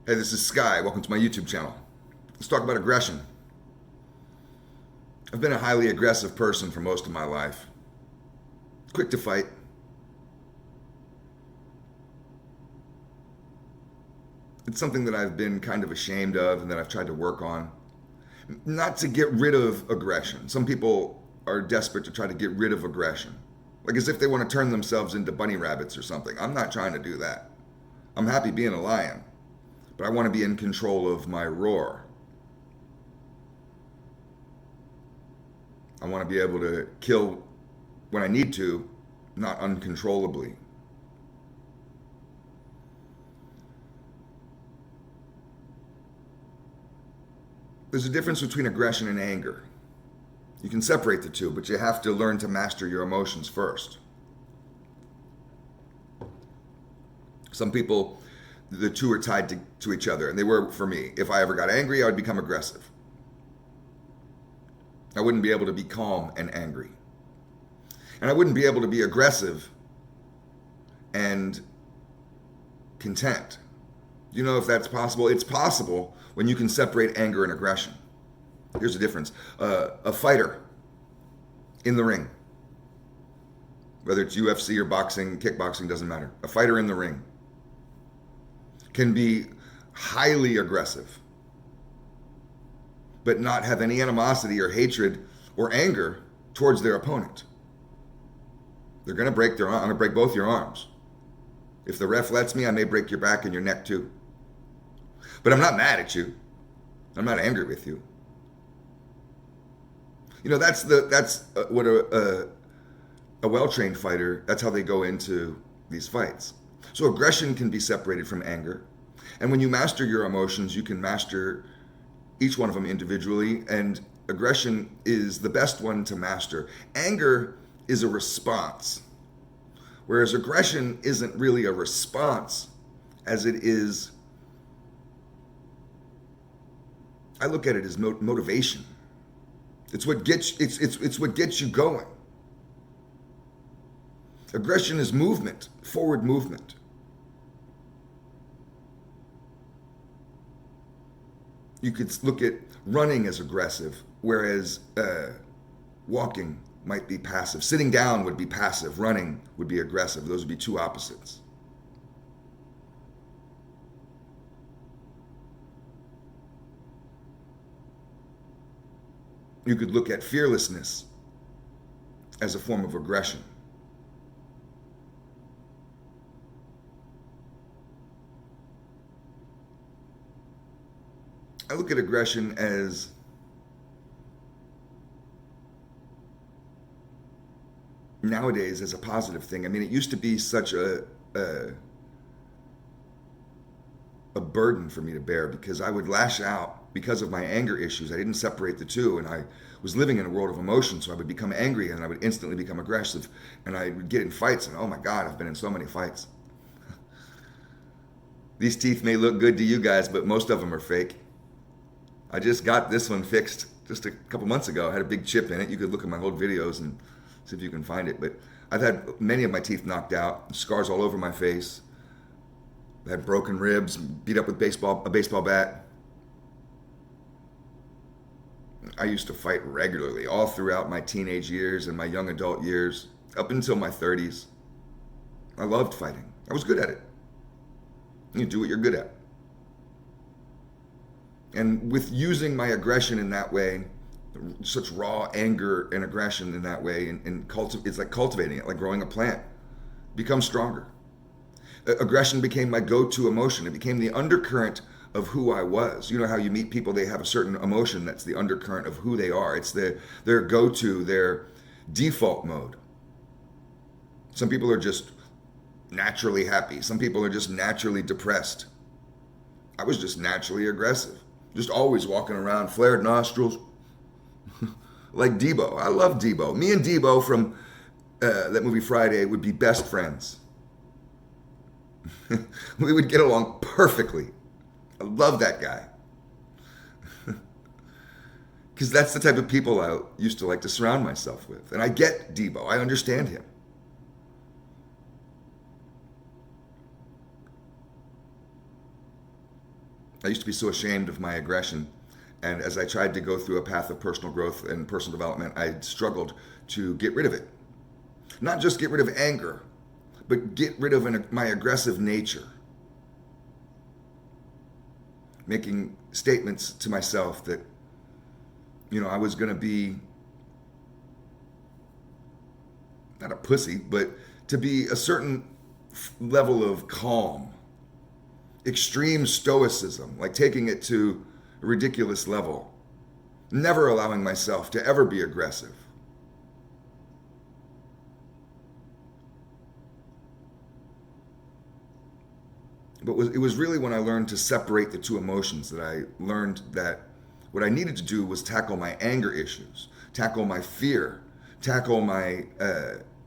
Hey, this is Sky. Welcome to my YouTube channel. Let's talk about aggression. I've been a highly aggressive person for most of my life. Quick to fight. It's something that I've been kind of ashamed of and that I've tried to work on. Not to get rid of aggression. Some people are desperate to try to get rid of aggression. Like as if they want to turn themselves into bunny rabbits or something. I'm not trying to do that. I'm happy being a lion, but I want to be in control of my roar. I want to be able to kill when I need to, not uncontrollably. There's a difference between aggression and anger. You can separate the two, but you have to learn to master your emotions first. Some people, the two are tied to each other, and they were for me. If I ever got angry, I would become aggressive. I wouldn't be able to be calm and angry. And I wouldn't be able to be aggressive and content. You know if that's possible? It's possible when you can separate anger and aggression. Here's the difference. A fighter in the ring, whether it's UFC or boxing, kickboxing, doesn't matter. A fighter in the ring can be highly aggressive, but not have any animosity or hatred or anger towards their opponent. They're going to break their arm. I'm going to break both your arms. If the ref lets me, I may break your back and your neck too. But I'm not mad at you. I'm not angry with you. You know, that's what a well-trained fighter, that's how they go into these fights. So aggression can be separated from anger. And when you master your emotions, you can master each one of them individually. And aggression is the best one to master. Anger is a response, whereas aggression isn't really a response as it is. I look at it as motivation. It's what gets it's what gets you going. Aggression is movement, forward movement. You could look at running as aggressive, whereas walking might be passive. Sitting down would be passive. Running would be aggressive. Those would be two opposites. You could look at fearlessness as a form of aggression. I look at aggression as nowadays as a positive thing. I mean, it used to be such a burden for me to bear because I would lash out because of my anger issues. I didn't separate the two, and I was living in a world of emotion, so I would become angry and I would instantly become aggressive, and I would get in fights, and oh my God, I've been in so many fights. These teeth may look good to you guys, but most of them are fake. I just got this one fixed just a couple months ago. I had a big chip in it. You could look at my old videos and see if you can find it, but I've had many of my teeth knocked out, scars all over my face. I had broken ribs, beat up with a baseball bat. I used to fight regularly all throughout my teenage years and my young adult years, up until my 30s. I loved fighting. I was good at it. You do what you're good at. And with using my aggression in that way, such raw anger and aggression in that way, it's like cultivating it, like growing a plant. Become stronger. Aggression became my go-to emotion. It became the undercurrent of who I was. You know how you meet people, they have a certain emotion that's the undercurrent of who they are. It's their go-to, their default mode. Some people are just naturally happy. Some people are just naturally depressed. I was just naturally aggressive. Just always walking around, flared nostrils, like Debo. I love Debo. Me and Debo from that movie Friday would be best friends. We would get along perfectly. I love that guy. Because that's the type of people I used to like to surround myself with. And I get Debo. I understand him. I used to be so ashamed of my aggression. And as I tried to go through a path of personal growth and personal development, I struggled to get rid of it. Not just get rid of anger, but get rid of my aggressive nature. Making statements to myself that, I was going to be not a pussy, but to be a certain level of calm, extreme stoicism, like taking it to a ridiculous level, never allowing myself to ever be aggressive. But it was really when I learned to separate the two emotions that I learned that what I needed to do was tackle my anger issues, tackle my fear, tackle my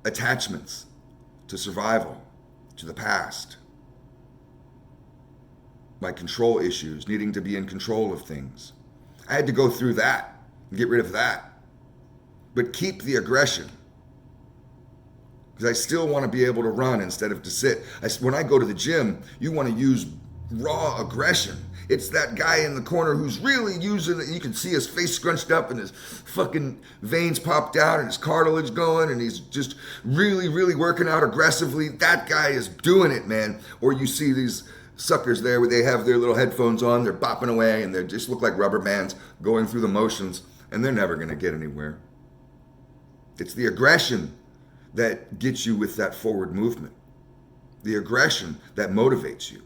attachments to survival, to the past, my control issues, needing to be in control of things. I had to go through that and get rid of that, but keep the aggression. Because I still want to be able to run instead of to sit. When I go to the gym, you want to use raw aggression. It's that guy in the corner who's really using it. You can see his face scrunched up and his fucking veins popped out and his cartilage going and he's just really, really working out aggressively. That guy is doing it, man. Or you see these suckers there where they have their little headphones on, they're bopping away and they just look like rubber bands going through the motions and they're never going to get anywhere. It's the aggression that gets you with that forward movement. The aggression that motivates you,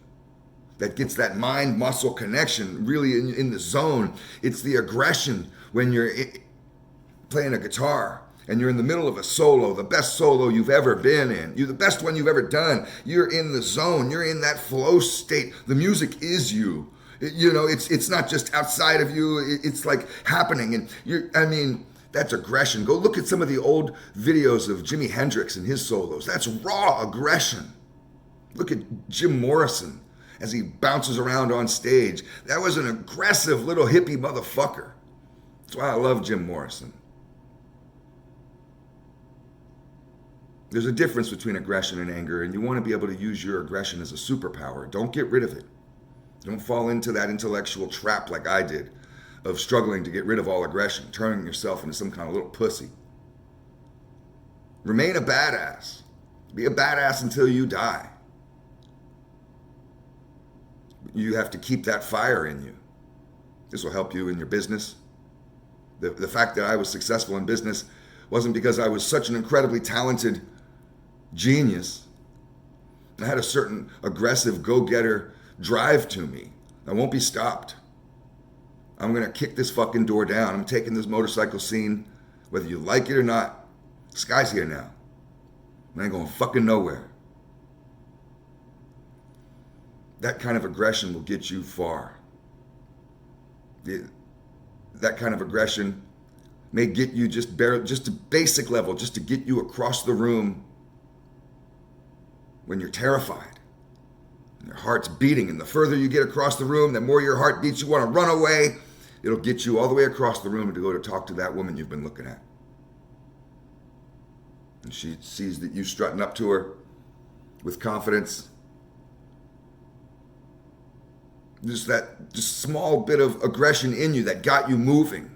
that gets that mind-muscle connection really in the zone. It's the aggression when you're playing a guitar and you're in the middle of a solo, the best solo you've ever been in. You're the best one you've ever done. You're in the zone. You're in that flow state. The music is you. It's not just outside of you. It's like happening. And that's aggression. Go look at some of the old videos of Jimi Hendrix and his solos. That's raw aggression. Look at Jim Morrison as he bounces around on stage. That was an aggressive little hippie motherfucker. That's why I love Jim Morrison. There's a difference between aggression and anger, and you want to be able to use your aggression as a superpower. Don't get rid of it. Don't fall into that intellectual trap like I did of struggling to get rid of all aggression, turning yourself into some kind of little pussy. Remain a badass. Be a badass until you die. You have to keep that fire in you. This will help you in your business. The fact that I was successful in business wasn't because I was such an incredibly talented genius. I had a certain aggressive go-getter drive to me. I won't be stopped. I'm going to kick this fucking door down. I'm taking this motorcycle scene, whether you like it or not. The sky's here now. I ain't going fucking nowhere. That kind of aggression will get you far. That kind of aggression may get you just a basic level, just to get you across the room when you're terrified. And your heart's beating, and the further you get across the room, the more your heart beats, you want to run away. It'll get you all the way across the room to go to talk to that woman you've been looking at. And she sees that you strutting up to her with confidence. Just that small bit of aggression in you that got you moving.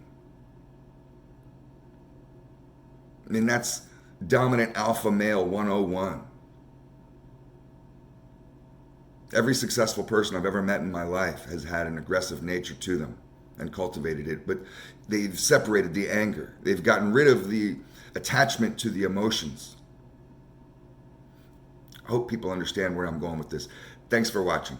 That's dominant alpha male 101. Every successful person I've ever met in my life has had an aggressive nature to them and cultivated it, but they've separated the anger. They've gotten rid of the attachment to the emotions. I hope people understand where I'm going with this. Thanks for watching.